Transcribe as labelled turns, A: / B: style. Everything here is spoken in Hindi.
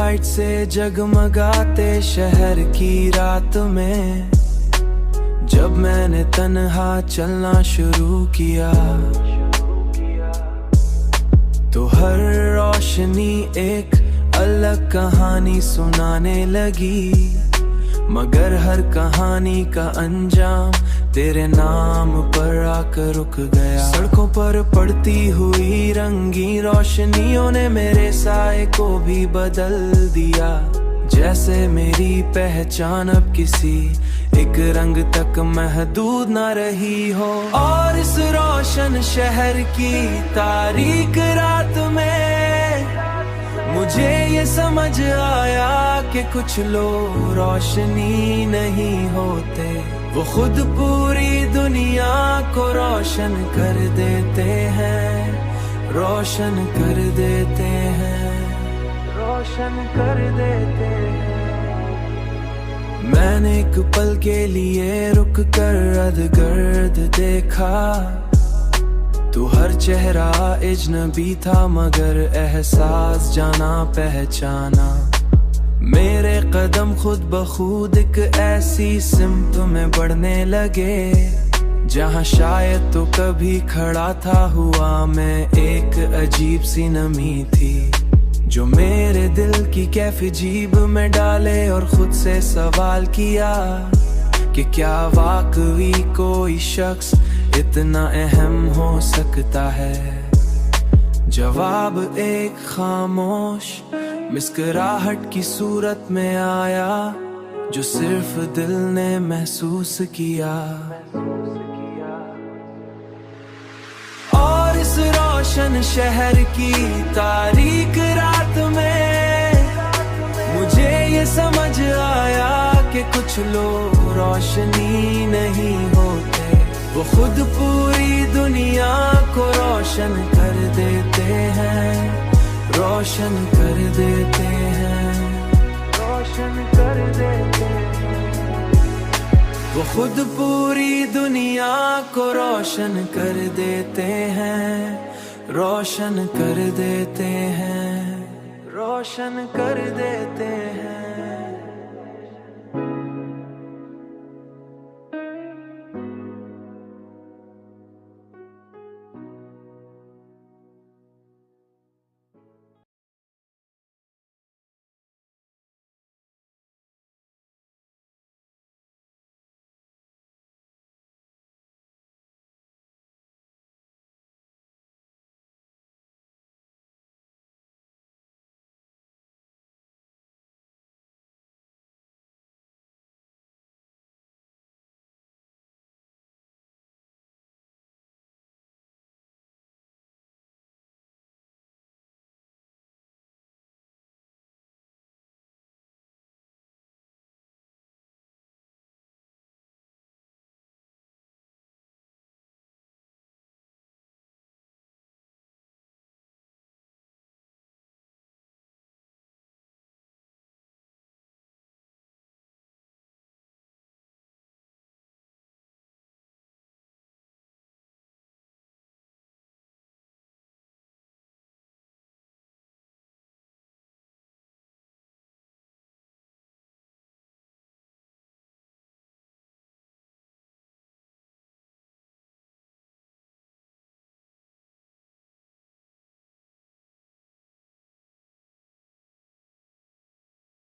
A: लाइट से जगमगाते शहर की रात में जब मैंने तन्हा चलना शुरू किया तो हर रोशनी एक अलग कहानी सुनाने लगी, मगर हर कहानी का अंजाम तेरे नाम पर आकर रुक गया। सड़कों पर पड़ती हुई रंगीन रोशनियों ने मेरे साए को भी बदल दिया, जैसे मेरी पहचान अब किसी एक रंग तक महदूद न रही हो। और इस रोशन शहर की तारीक रात में मुझे ये समझ आया कि कुछ लोग रोशनी नहीं होते, वो खुद पूरी दुनिया को रोशन कर देते हैं, रोशन कर देते हैं, रोशन कर देते हैं। मैंने एक पल के लिए रुक कर अधगर्द देखा, तू हर चेहरा अजनबी था मगर एहसास जाना पहचाना। मेरे कदम खुद ब खुद एक ऐसी सिमत में बढ़ने लगे जहाँ शायद तो कभी खड़ा था हुआ मैं एक अजीब सी नमी थी जो मेरे दिल की कैफी जीब में डाले, और खुद से सवाल किया कि क्या वाकई कोई शख्स इतना अहम हो सकता है। जवाब एक खामोश मुस्कुराहट की सूरत में आया जो सिर्फ दिल ने महसूस किया। और इस रोशन शहर की तारीक रात में मुझे ये समझ आया कि कुछ लोग रोशनी नहीं होते, वो खुद पूरी दुनिया को रोशन कर देते हैं, रोशन कर देते हैं, रोशन कर देते हैं। वो खुद पूरी दुनिया को रोशन कर देते हैं, रोशन कर देते हैं, रोशन कर देते हैं।